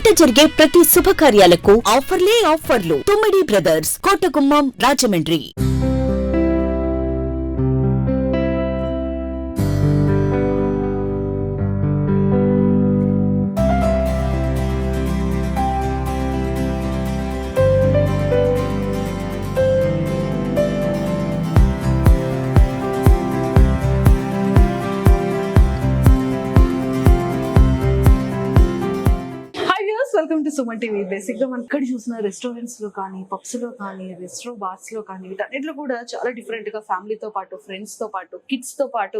ఇంట జరిగే ప్రతి శుభకార్యాలకు ఆఫర్లు. Tummidi brothers, Kotagummam, Rajahmundry. Welcome to Suman TV. Basic గా మనం ఇక్కడ చూసిన రెస్టారెంట్స్ లో కానీ, పబ్స్ లో కానీ, బార్స్ లో కానీ, వీటన్నిటిలో కూడా చాలా డిఫరెంట్ గా ఫ్యామిలీతో పాటు, ఫ్రెండ్స్ తో పాటు, కిడ్స్ తో పాటు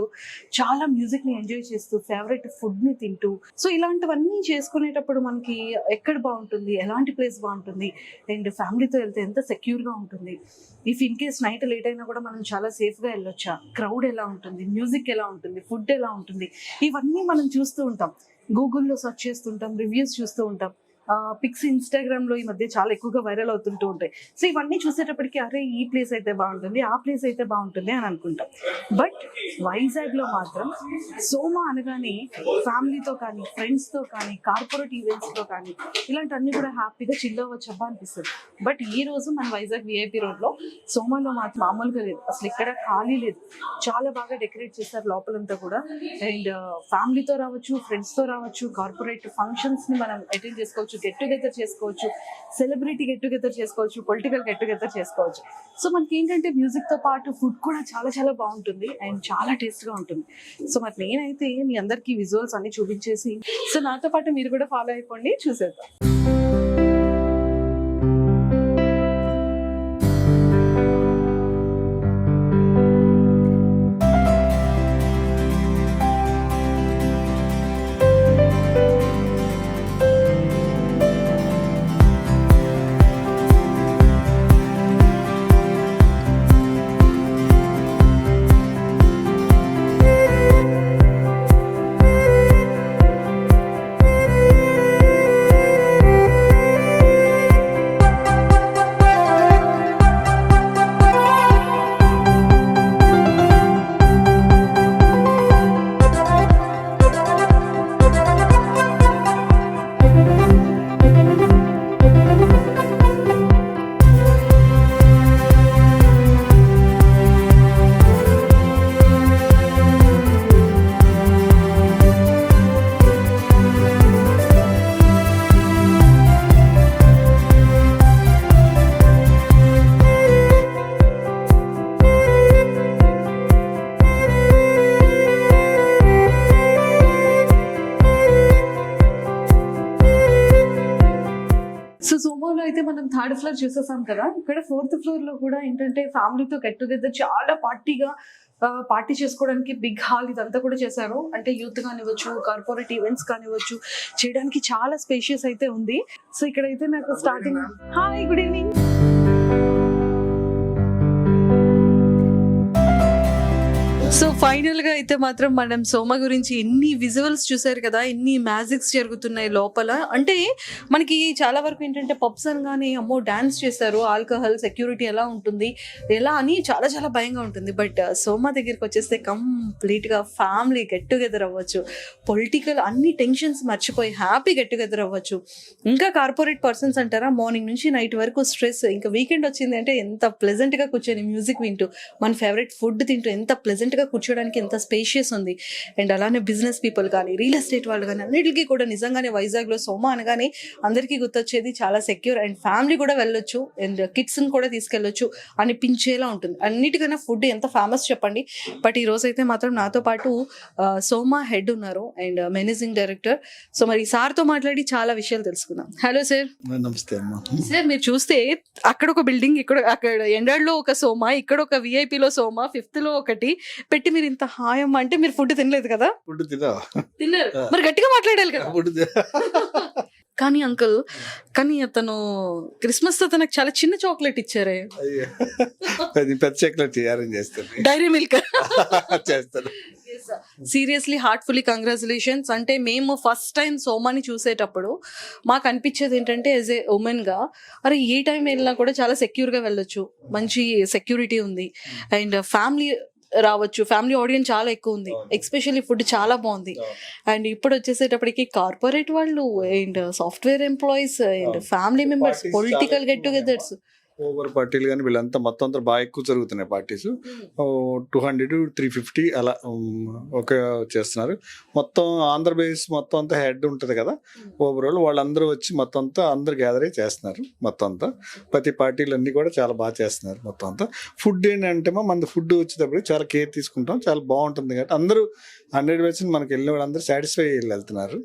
చాలా మ్యూజిక్ ని ఎంజాయ్ చేస్తూ, ఫేవరెట్ ఫుడ్ ని తింటూ, సో ఇలాంటివన్నీ చేసుకునేటప్పుడు మనకి ఎక్కడ బాగుంటుంది, ఎలాంటి ప్లేస్ బాగుంటుంది, అండ్ ఫ్యామిలీతో వెళ్తే ఎంత సెక్యూర్ గా ఉంటుంది, if in case night late అయినా కూడా మనం చాలా సేఫ్ గా వెళ్ళొచ్చా, క్రౌడ్ ఎలా ఉంటుంది, మ్యూజిక్ ఎలా ఉంటుంది, ఫుడ్ ఎలా ఉంటుంది, ఇవన్నీ మనం చూస్తూ ఉంటాం. గూగుల్లో సెర్చ్ చేస్తుంటాం, రివ్యూస్ చూస్తూ ఉంటాం, పిక్స్ ఇన్స్టాగ్రామ్ లో ఈ మధ్య చాలా ఎక్కువగా వైరల్ అవుతుంటూ ఉంటాయి. సో ఇవన్నీ చూసేటప్పటికి అరే ఈ ప్లేస్ అయితే బాగుంటుంది, ఆ ప్లేస్ అయితే బాగుంటుంది అని అనుకుంటాం. బట్ వైజాగ్ లో మాత్రం సోమా అనగానే ఫ్యామిలీతో కానీ, ఫ్రెండ్స్ తో కానీ, కార్పొరేట్ ఈవెంట్స్ తో కానీ ఇలాంటివన్నీ కూడా హ్యాపీగా చిల్ అవ్వచ్చబ్బా అనిపిస్తుంది. బట్ ఈ రోజు మన వైజాగ్ విఐపి రోడ్ లో సోమాలో మాత్రం మామూలుగా లేదు, అసలు ఇక్కడ ఖాళీ లేదు. చాలా బాగా డెకరేట్ చేస్తారు లోపలంతా కూడా. అండ్ ఫ్యామిలీతో రావచ్చు, ఫ్రెండ్స్ తో రావచ్చు, కార్పొరేట్ ఫంక్షన్స్ ని మనం అటెండ్ చేసుకోవచ్చు, గెట్ టుగెదర్ చేసుకోవచ్చు, సెలబ్రిటీ గెట్ టుగెదర్ చేసుకోవచ్చు, పొలిటికల్ గెట్ టుగెదర్ చేసుకోవచ్చు. సో మనకి ఏంటంటే మ్యూజిక్ తో పాటు ఫుడ్ కూడా చాలా చాలా బాగుంటుంది అండ్ చాలా టేస్ట్ గా ఉంటుంది. సో మరి నేనైతే మీ అందరికి విజువల్స్ అన్ని చూపించేసి, సో నాతో పాటు మీరు కూడా ఫాలో అయిపోండి, చూసేద్దాం. సో సోమోలో అయితే మనం థర్డ్ ఫ్లోర్ చూసేసాం కదా. ఇక్కడ ఫోర్త్ ఫ్లోర్ లో కూడా ఏంటంటే ఫ్యామిలీతో గెట్ టుగెదర్ చాలా పార్టీ చేసుకోవడానికి బిగ్ హాల్ ఇదంతా కూడా చేశారు. అంటే యూత్ కానివ్వచ్చు, కార్పొరేట్ ఈవెంట్స్ కానివ్వచ్చు, చేయడానికి చాలా స్పేషియస్ అయితే ఉంది. సో ఇక్కడైతే నాకు starting hi good evening. So final గా అయితే మాత్రం మనం సోమ గురించి ఎన్ని విజువల్స్ చూసారు కదా, ఎన్ని మ్యాజిక్స్ జరుగుతున్నాయి లోపల. అంటే మనకి చాలా వరకు ఏంటంటే పబ్స్ అనగానే అమ్మో డాన్స్ చేస్తారు, ఆల్కహాల్ సెక్యూరిటీ ఎలా ఉంటుంది, ఎలా అని చాలా చాలా భయంగా ఉంటుంది. బట్ సోమ దగ్గరికి వచ్చేస్తే కంప్లీట్ గా ఫ్యామిలీ గెట్ టుగెదర్ అవ్వచ్చు, పొలిటికల్ అన్ని టెన్షన్స్ మర్చిపోయి హ్యాపీ గెట్ టుగెదర్ అవ్వచ్చు. ఇంకా కార్పొరేట్ పర్సన్స్ అంటారా, మార్నింగ్ నుంచి నైట్ వరకు స్ట్రెస్, ఇంకా వీకెండ్ వచ్చింది అంటే ఎంత ప్లెజెంట్ గా కూర్చొని మ్యూజిక్ వింటూ, మన ఫేవరెట్ ఫుడ్ తింటూ ఎంత ప్లెజెంట్ గా కూర్చోడానికి ఎంత స్పేషియస్ ఉంది. అండ్ అలానే బిజినెస్ పీపుల్ కానీ, రియల్ ఎస్టేట్ వాళ్ళు కానీ, అన్నిటికీ కూడా నిజంగానే వైజాగ్ లో సోమ అనగానే అందరికీ గుర్తొచ్చేది చాలా సెక్యూర్ అండ్ ఫ్యామిలీ కూడా వెళ్ళొచ్చు అండ్ కిడ్స్ ని కూడా తీసుకెళ్ళొచ్చు అనిపించేలా ఉంటుంది. అన్నిటికన్నా ఫుడ్ ఎంత ఫేమస్ చెప్పండి. బట్ ఈ రోజు అయితే మాత్రం నాతో పాటు సోమ హెడ్ ఉన్నారు అండ్ మేనేజింగ్ డైరెక్టర్. సో మరి సార్ తో మాట్లాడి చాలా విషయాలు తెలుసుకుందాం. Hello sir. నమస్తే అమ్మా. సార్ మీరు చూస్తే అక్కడ ఒక బిల్డింగ్, అక్కడ ఎండాడ్ లో ఒక సోమ, ఇక్కడ ఒక విఐపి లో సోమ, ఫిఫ్త్ లో ఒకటి పెట్టి మీరు ఇంత హాయమ్మ అంటే మీరు ఫుడ్ తినలేదు కదా? ఫుడ్ తిన్నారు, మరి గట్టిగా మాట్లాడాలి కదా. కానీ అంకుల్, కానీ అతను క్రిస్మస్ తో నాకు చాలా చిన్న చాక్లెట్ ఇచ్చారే. పెద్ద చాక్లెట్ అరేంజ్ చేస్తాను, డైరీ మిల్క్ చేస్తాను. Seriously heartfully congratulations. అంటే మేము ఫస్ట్ టైం సోమాని చూసేటప్పుడు మాకు అనిపించేది ఏంటంటే యాజ్ ఏ ఉమెన్ గా, అరే ఏ టైం వెళ్ళినా కూడా చాలా సెక్యూర్ గా వెళ్ళొచ్చు, మంచి సెక్యూరిటీ ఉంది అండ్ ఫ్యామిలీ రావచ్చు, ఫ్యామిలీ ఆడియన్స్ చాలా ఎక్కువ ఉంది, ఎస్పెషల్లీ ఫుడ్ చాలా బాగుంది. అండ్ ఇప్పుడు వచ్చేసేటప్పటికి కార్పొరేట్ వాళ్ళు and software employees and family members, political get togethers, over పార్టీలు కానీ వీళ్ళంతా మొత్తం అంతా బాగా ఎక్కువ జరుగుతున్నాయి పార్టీస్. 200-350 అలా ఒక చేస్తున్నారు. మొత్తం ఆంధ్రప్రదేశ్ మొత్తం అంతా హెడ్ ఉంటుంది కదా ఓవరాల్, వాళ్ళందరూ వచ్చి మొత్తం అంతా అందరు గ్యాదర్ అయ్యి చేస్తున్నారు. మొత్తం అంతా ప్రతి పార్టీలు అన్నీ కూడా చాలా బాగా చేస్తున్నారు. మొత్తం అంతా ఫుడ్ ఏంటంటే మన ఫుడ్ వచ్చేటప్పుడు చాలా కేర్ తీసుకుంటాం, చాలా బాగుంటుంది కాబట్టి అందరూ 100% మనకి వెళ్ళిన వాళ్ళందరూ సాటిస్ఫై వెళ్తున్నారు.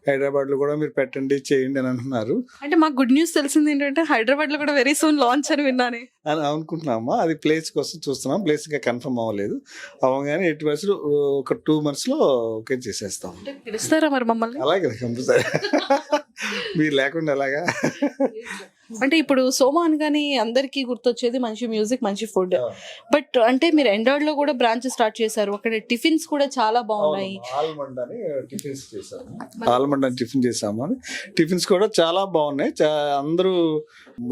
హైదరాబాద్లో కూడా మీరు పెట్టండి చేయండి అని అంటున్నారు. అంటే మాకు గుడ్ న్యూస్ తెలిసింది ఏంటంటే హైదరాబాద్ లో కూడా వెరీ సూన్ లాంచ్ అని విన్నానే అని అనుకుంటున్నామా. అది ప్లేస్ కోసం చూస్తున్నాం, ప్లేస్ ఇంకా కన్ఫర్మ్ అవ్వలేదు. అవగానే 8 ఒక 2 months ఓకే చేసేస్తాం. పిలుస్తారా మరి మమ్మల్ని? అలాగే కంపల్సరీ. మీరు లేకుండా ఎలాగా? అంటే ఇప్పుడు సోమా అనగానే అందరికీ గుర్తొచ్చేది మంచి మ్యూజిక్, మంచి ఫుడ్. బట్ అంటే మీరు ఎండాడ్ లో కూడా బ్రాంచ్ స్టార్ట్ చేశారు, అక్కడ టిఫిన్స్ కూడా చాలా బాగున్నాయి. ఆల్మండ్ అని టిఫిన్స్ చేసాము, ఆల్మండ్ అని టిఫిన్ చేసాము. టిఫిన్స్ కూడా చాలా బాగున్నాయి. అందరూ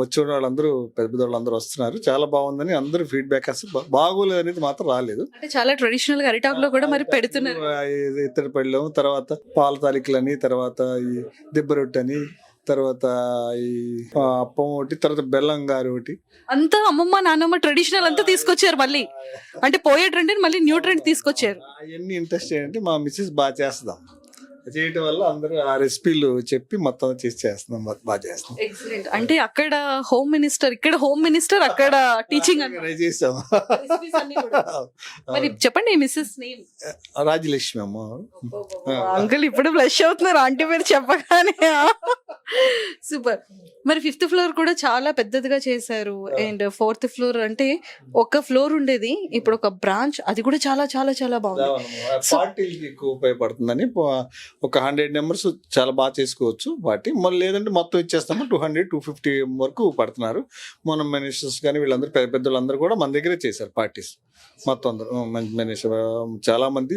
వచ్చిన వాళ్ళందరూ పెద్ద వాళ్ళందరూ వస్తున్నారు, చాలా బాగుందని అందరూ ఫీడ్బ్యాక్. అసలు బాగోలేదు అనేది మాత్రం రాలేదు. అంటే చాలా ట్రెడిషనల్ గా అరిటాక్ లో కూడా మరి పెడుతున్నారు. ఇత్తడి పళ్ళెం, తర్వాత పాల తాలికలని, తర్వాత ఈ దిబ్బ రొట్టె అని, తర్వాత ఈ అప్పం ఒకటి, తర్వాత బెల్లం గారు ఒకటి, అంతా అమ్మమ్మ నాన్నమ్మ ట్రెడిషనల్ అంతా తీసుకొచ్చారు. మళ్ళీ అంటే పోయే ట్రెండ్ మళ్ళీ న్యూ ట్రెండ్ తీసుకొచ్చారు. అవన్నీ ఇంట్రెస్ట్ ఏంటంటే మా మిస్సెస్ బాగా చేస్తాం, చేయటం వల్ల అందరూ ఆ రెసిపీలు చెప్పి మొత్తం చేసి చేస్తున్నాం, బాగా చేస్తాం. ఎక్సలెంట్. అంటే అక్కడ హోమ్ మినిస్టర్, ఇక్కడ హోమ్ మినిస్టర్, అక్కడ టీచింగ్ ట్రై చేసాము. మరి చెప్పండి మిస్సెస్ నేమ్? రాజలక్ష్మి అమ్మ. అంకుల్ ఇప్పుడు బ్లష్ అవుతున్నారు ఆంటీ పేరు చెప్పగానే. సూపర్. మరి 5th floor కూడా చాలా పెద్దదిగా చేశారు. అండ్ 4th floor అంటే ఒక ఫ్లోర్ ఉండేది, ఇప్పుడు ఒక బ్రాంచ్, అది కూడా చాలా చాలా చాలా బాగుంది. పార్టీలకి ఎక్కువ ఉపయోగపడుతుందని ఒక 100 members చాలా బాగా చేసుకోవచ్చు పార్టీ. మళ్ళీ లేదంటే మొత్తం ఇచ్చేస్తాము 200-250 వరకు పడుతున్నారు. మన మినిస్టర్స్ కానీ వీళ్ళందరూ పెద్ద పెద్దలందరూ కూడా మన దగ్గరే చేశారు పార్టీస్. మొత్తం అందరూ మంచి మినిస్టర్, చాలా మంది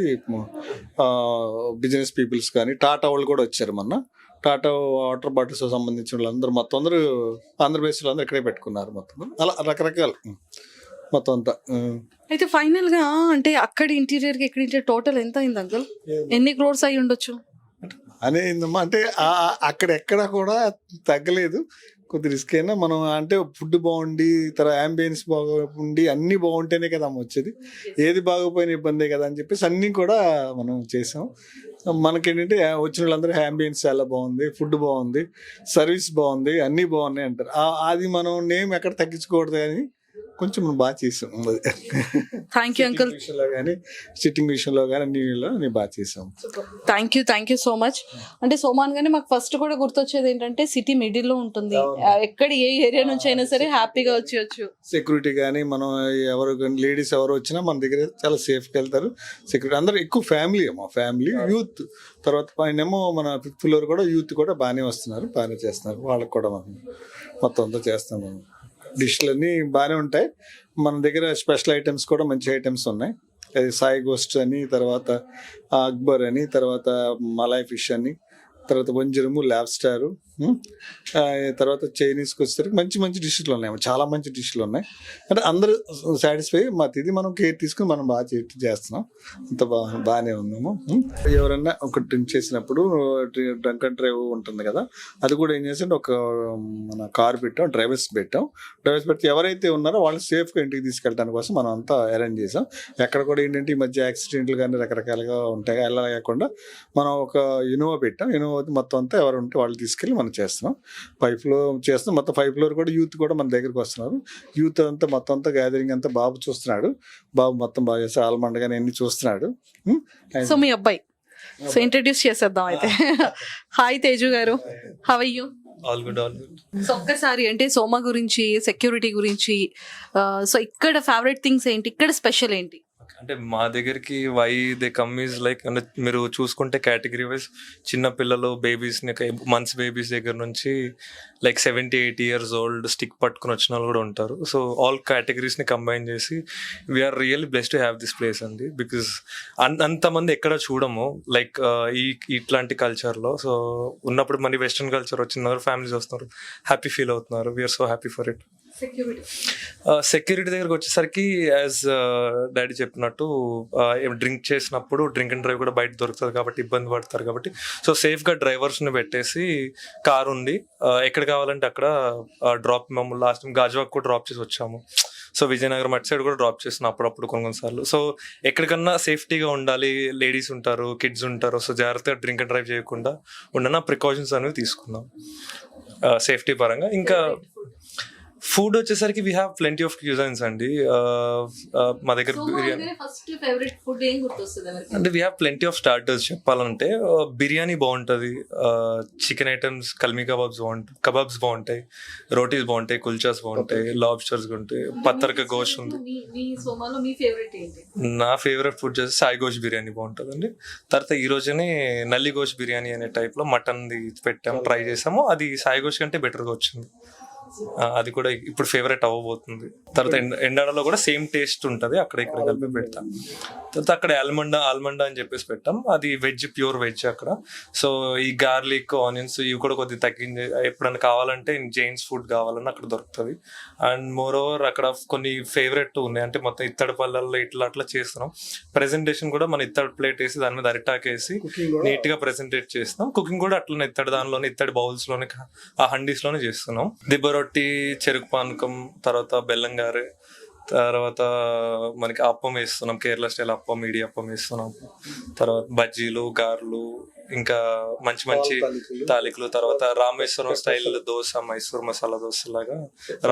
బిజినెస్ పీపుల్స్ కానీ టాటా వాళ్ళు కూడా వచ్చారు. మొన్న టాటా వాటర్ బాటిల్స్ సంబంధించిన వాళ్ళందరూ మొత్తం అందరూ ఆంధ్రప్రదేశ్ అందరూ ఇక్కడే పెట్టుకున్నారు. మొత్తం అలా రకరకాల మొత్తం అంతా. అయితే ఫైనల్ గా అంటే అక్కడ ఇంటీరియర్ కి ఇక్కడ ఇంటీరియర్ టోటల్ ఎంత అయింది అంకుల్? ఎన్ని crores అయి ఉండొచ్చు అనేందమ్మా. అంటే అక్కడ ఎక్కడ కూడా తగ్గలేదు, కొద్ది రిస్క్ అయినా మనం అంటే ఫుడ్ బాగుండి, తర్వాత అంబియన్స్ బాగుండి అన్నీ బాగుంటేనే కదా వచ్చేది. ఏది బాగోపోయిన ఇబ్బందే కదా అని చెప్పేసి అన్నీ కూడా మనం చేసాం. మనకేంటంటే వచ్చిన వాళ్ళందరూ అంబియన్స్ చాలా బాగుంది, ఫుడ్ బాగుంది, సర్వీస్ బాగుంది, అన్నీ బాగున్నాయి అంటారు. అది మనం నేమ్ ఎక్కడ తగ్గించకూడదు కానీ కొంచెం మనం బాగా చేసాం. Thank you uncle. విషయంలో కానీ సిట్టింగ్ విషయంలో కానీ అన్ని బాగా చేసాం. Thank you so much. అంటే సోమాన్ గానీ మాకు ఫస్ట్ కూడా గుర్తొచ్చేది ఏంటంటే సిటీ మిడిల్ లో ఉంటుంది, ఎక్కడ ఏ ఏరియా నుంచి అయినా సరే హ్యాపీగా వచ్చేయచ్చు. సెక్యూరిటీ కానీ మనం ఎవరు లేడీస్ ఎవరు వచ్చినా మన దగ్గర చాలా సేఫ్గా వెళ్తారు. సెక్యూరిటీ అందరూ ఎక్కువ ఫ్యామిలీ, మా ఫ్యామిలీ, యూత్. తర్వాత పైన ఏమో మన 5th floor కూడా యూత్ కూడా బాగానే వస్తున్నారు, బాగానే చేస్తున్నారు. వాళ్ళకి కూడా మనం మొత్తం అంతా చేస్తాం. మనం డిష్లు అన్నీ బాగానే ఉంటాయి. మన దగ్గర స్పెషల్ ఐటమ్స్ కూడా మంచి ఐటమ్స్ ఉన్నాయి. అది సాయి గోస్ట్ అని, తర్వాత అక్బర్ అని, తర్వాత మలాయ్ ఫిష్ అని, తర్వాత వంజరము, లాబ్స్టారు, తర్వాత చైనీస్కి వచ్చేసరికి మంచి మంచి డిష్లు ఉన్నాయి, చాలా మంచి డిష్లు ఉన్నాయి. అంటే అందరూ సాటిస్ఫై. ఇది మనం కేర్ తీసుకుని మనం బాగా చేస్తున్నాం, అంత బాగానే ఉన్నాము. ఎవరన్నా ఒక డ్రింక్ చేసినప్పుడు డ్రంక్ అండ్ డ్రైవ్ ఉంటుంది కదా, అది కూడా ఏం చేసి ఒక మన కార్ పెట్టాం, డ్రైవర్స్ పెడితే ఎవరైతే ఉన్నారో వాళ్ళు సేఫ్గా ఇంటికి తీసుకెళ్ళడానికి కోసం మనం అంతా అరేంజ్ చేసాం. ఎక్కడ కూడా ఏంటంటే ఈ మధ్య యాక్సిడెంట్లు కానీ రకరకాలుగా ఉంటాయి, అలా కాకుండా మనం ఒక ఇనోవా పెట్టాం. ఇనోవా మొత్తం అంతా ఎవరు ఉంటే వాళ్ళు తీసుకెళ్ళి మనం చేస్తున్నాం. 5th floor చేస్తున్నాం. మొత్తం 5th floor కూడా యూత్ కూడా మన దగ్గరకు వస్తున్నారు. యూత్ అంతా మొత్తం అంతా గ్యాదరింగ్ అంతా బాబు చూస్తున్నాడు. బాబు మొత్తం బాగా చేస్తే ఆల్మండ్ గానీ అన్ని చూస్తున్నాడు. సో మీ అబ్బాయి, సో ఇంట్రడ్యూస్ చేసేద్దాం అయితే. హాయ్ తేజు గారు, how are you? All good. So ఒక్కసారి అంటే సోమా గురించి, సెక్యూరిటీ గురించి, సో ఇక్కడ ఫేవరెట్ థింగ్స్ ఏంటి, ఇక్కడ స్పెషల్ ఏంటి? అంటే మా దగ్గరికి why they come is like, అంటే మీరు చూసుకుంటే కేటగిరీ వైజ్ చిన్న పిల్లలు, బేబీస్ని, మంత్స్ బేబీస్ దగ్గర నుంచి లైక్ 70-80 years old స్టిక్ పట్టుకుని వచ్చిన వాళ్ళు కూడా ఉంటారు. సో ఆల్ కేటగిరీస్ని కంబైన్ చేసి we are really blessed to have this place అండి. బికాజ్ అంతమంది ఎక్కడ చూడము లైక్ ఇట్లాంటి కల్చర్లో. సో ఉన్నప్పుడు మన వెస్ట్రన్ కల్చర్ వచ్చిన ఫ్యామిలీస్ వస్తున్నారు, హ్యాపీ ఫీల్ అవుతున్నారు. We are so happy for it. Security దగ్గరకు వచ్చేసరికి యాజ్ డాడీ చెప్పినట్టు డ్రింక్ చేసినప్పుడు డ్రింక్ అండ్ డ్రైవ్ కూడా బయట దొరుకుతుంది కాబట్టి ఇబ్బంది పడతారు కాబట్టి సో సేఫ్గా డ్రైవర్స్ని పెట్టేసి కారు ఉంది ఎక్కడ కావాలంటే అక్కడ డ్రాప్ మేము లాస్ట్ టైం గాజువాక్ కూడా డ్రాప్ చేసి వచ్చాము. సో విజయనగరం అటు సైడ్ కూడా డ్రాప్ చేస్తున్నాం అప్పుడప్పుడు కొన్నిసార్లు. సో ఎక్కడికన్నా సేఫ్టీగా ఉండాలి, లేడీస్ ఉంటారు, కిడ్స్ ఉంటారు, సో జాగ్రత్తగా డ్రింక్ అండ్ డ్రైవ్ చేయకుండా ఉండన ప్రికాషన్స్ అనేవి తీసుకున్నాం సేఫ్టీ పరంగా. ఇంకా ఫుడ్ వచ్చేసరికి వీ హ్యావ్ ప్లెంటీ ఆఫ్ క్యూజైన్స్ అండి. మా దగ్గర బిర్యానీ అంటే we have plenty of starters. చెప్పాలంటే బిర్యానీ బాగుంటుంది, చికెన్ ఐటమ్స్, కల్మీ కబాబ్స్ బాగుంటాయి, రోటీస్ బాగుంటాయి, కుల్చాస్ బాగుంటాయి, లాబ్స్టర్స్ ఉంటాయి, పత్తర్క గోష్ ఉంది. నా ఫేవరెట్ ఫుడ్ వచ్చేసి సాయి గోష్ బిర్యానీ బాగుంటుంది అండి. తర్వాత ఈ రోజునే నల్లి గోష్ బిర్యానీ అనే టైప్లో మటన్ది పెట్టాము, ట్రై చేసాము. అది సాయి గోష్ కంటే బెటర్గా వచ్చింది. అది కూడా ఇప్పుడు ఫేవరెట్ అవ్వబోతుంది. తర్వాత ఎండాడలో కూడా సేమ్ టేస్ట్ ఉంటుంది, అక్కడ ఇక్కడ కలిపి పెడతాం. తర్వాత అక్కడ ఆల్మండా అని చెప్పేసి పెట్టాం, అది వెజ్, ప్యూర్ వెజ్ అక్కడ. సో ఈ గార్లిక్, ఆనియన్స్ ఇవి కూడా కొద్దిగా తగ్గింది. ఎప్పుడైనా కావాలంటే జైన్స్ ఫుడ్ కావాలన్నా అక్కడ దొరుకుతుంది. అండ్ మోర్ ఓవర్ అక్కడ కొన్ని ఫేవరెట్ ఉన్నాయి, అంటే మొత్తం ఇత్తడి పళ్ళల్లో ఇట్లా అట్లా చేస్తున్నాం. ప్రెజెంటేషన్ కూడా మన ఇత్తడి ప్లేట్ వేసి దాని మీద అరిటాక్ వేసి నీట్ గా ప్రెజెంటేట్ చేస్తున్నాం. కుకింగ్ కూడా అట్లనే ఇత్తడి దానిలోనే, ఇత్తడి బౌల్స్ లోనే, ఆ హండీస్ లోనే చేస్తున్నాం. దిబ్బ రొట్టి, చెరుకు పానకం, తర్వాత బెల్లం గారె, తర్వాత మనకి అప్పం వేస్తున్నాం, కేరళ స్టైల్ అప్పం, ఇడి అప్పం వేస్తున్నాం. తర్వాత బజ్జీలు, గారెలు, ఇంకా మంచి మంచి తాలికలు. తర్వాత రామేశ్వరం స్టైల్ దోశ, మైసూర్ మసాలా దోశ లాగా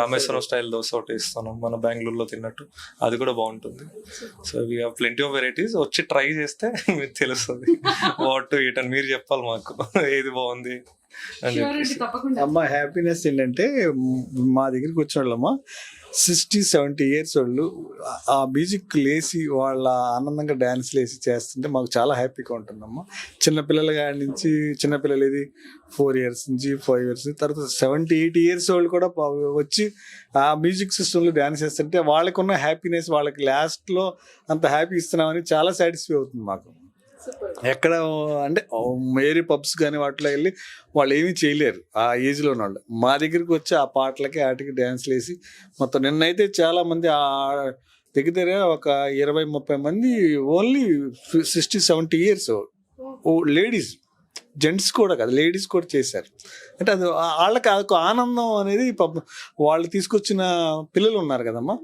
రామేశ్వరం స్టైల్ దోశ ఒకటి వేస్తున్నాం, మన బెంగళూరులో తిన్నట్టు. అది కూడా బాగుంటుంది. So we have plenty of varieties. వచ్చి ట్రై చేస్తే మీకు తెలుస్తుంది వాట్ టు ఈట్ అని. మీరు చెప్పాలి మాకు ఏది బాగుంది అని చెప్పేసి. అమ్మ హ్యాపీనెస్ ఏంటంటే మా దగ్గరికి వచ్చిన వాళ్ళమ్మ 60-70 years వాళ్ళు ఆ మ్యూజిక్ లేసి వాళ్ళ ఆనందంగా డ్యాన్స్లు వేసి చేస్తుంటే మాకు చాలా హ్యాపీగా ఉంటుందమ్మా. చిన్నపిల్లల కాడి నుంచి, చిన్నపిల్లలు ఇది 4 years నుంచి 5 years, తర్వాత 70-80 years వాళ్ళు కూడా వచ్చి ఆ మ్యూజిక్ సిస్టంలో డ్యాన్స్ చేస్తుంటే వాళ్ళకు ఉన్న హ్యాపీనెస్, వాళ్ళకి లాస్ట్లో అంత హ్యాపీ ఇస్తున్నామని చాలా సాటిస్ఫై అవుతుంది మాకు. ఎక్కడ అంటే వేరే పబ్స్ కానీ వాటిలో వెళ్ళి వాళ్ళు ఏమీ చేయలేరు ఆ ఏజ్లో ఉన్న వాళ్ళు. మా దగ్గరికి వచ్చి ఆ పాటలకి వాటికి డ్యాన్స్లు వేసి మొత్తం నిన్నైతే చాలామంది ఆ దగ్గర ఒక 20-30 మంది ఓన్లీ 60-70 years లేడీస్, జెంట్స్ కూడా కాదు, లేడీస్ కూడా చేశారు. అంటే అది వాళ్ళకి అదొక ఆనందం అనేది. వాళ్ళు తీసుకొచ్చిన పిల్లలు ఉన్నారు కదమ్మా,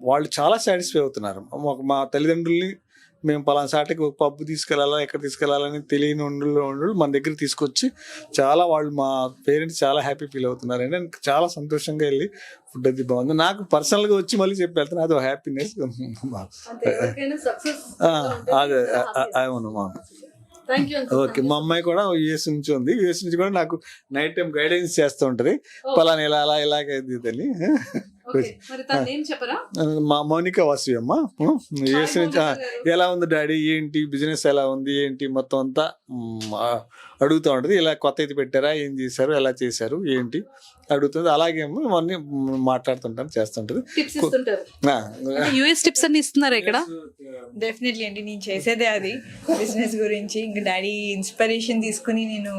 వాళ్ళు చాలా సాటిస్ఫై అవుతున్నారు. మా తల్లిదండ్రుల్ని మేము పలానా సాటికి ఒక పబ్బు తీసుకెళ్ళాలా, ఎక్కడ తీసుకెళ్ళాలని తెలియని ఉండు మన దగ్గర తీసుకొచ్చి చాలా వాళ్ళు, మా పేరెంట్స్ చాలా హ్యాపీ ఫీల్ అవుతున్నారు. అంటే చాలా సంతోషంగా వెళ్ళి ఫుడ్ అది బాగుంది. నాకు పర్సనల్గా వచ్చి మళ్ళీ చెప్పి వెళ్తాను, అది హ్యాపీనెస్. అదే అవును మా. ఓకే, మా అమ్మాయి కూడా యుఎస్ నుంచి ఉంది. యుఎస్ నుంచి కూడా నాకు నైట్ టైం గైడెన్స్ చేస్తూ ఉంటది, పలానా ఇలా అలా ఇలాగైంది అని. మా మౌనిక వాసు అమ్మ యుఎస్ నుంచి. ఎలా ఉంది డాడీ, ఏంటి బిజినెస్ ఎలా ఉంది, ఏంటి మొత్తం అంతా అడుగుతూ ఉంటుంది. ఇలా కొత్త ఇది పెట్టారా, ఏం చేశారు, ఎలా చేశారు, ఏంటి అడుగుతుంది. అలాగే అన్నీ మాట్లాడుతుంటాను, చేస్తుంటది. యూఎస్ టిప్స్ అన్ని ఇస్తున్నారు ఇక్కడ. డెఫినెట్లీ అండి, నేను చేసేదే అది బిజినెస్ గురించి. ఇంకా డాడీ ఇన్స్పిరేషన్ తీసుకుని నేను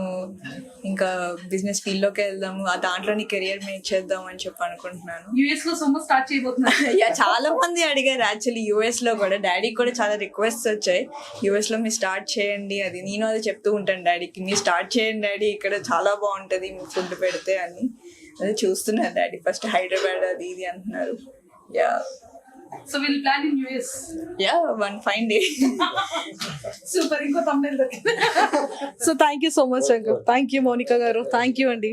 ఇంకా బిజినెస్ ఫీల్డ్ లోకి వెళ్దాము, ఆ దాంట్లోని కెరియర్ మేక్ చేద్దాం అని చెప్పి అనుకుంటున్నాను. యుఎస్ లో సమ్మర్ స్టార్ట్ చేయబోతున్నారు. చాలా మంది అడిగారు యాక్చువల్లీ యుఎస్ లో కూడా. డాడీకి కూడా చాలా రిక్వెస్ట్ వచ్చాయి, యుఎస్ లో మీరు స్టార్ట్ చేయండి అది. నేను అది చెప్తూ ఉంటాను డాడీకి, మీరు స్టార్ట్ చేయండి డాడీ, ఇక్కడ చాలా బాగుంటది మీ ఫుడ్ పెడితే అని. అదే చూస్తున్నారు డాడీ, ఫస్ట్ హైదరాబాద్ అది ఇది అంటున్నారు. Yeah, so will plan in US. Yeah, one fine day. Super, ఇంకో తమ్ముడు. So thank you so much uncle. Thank you Mounika గారు, థ్యాంక్ యూ అండి.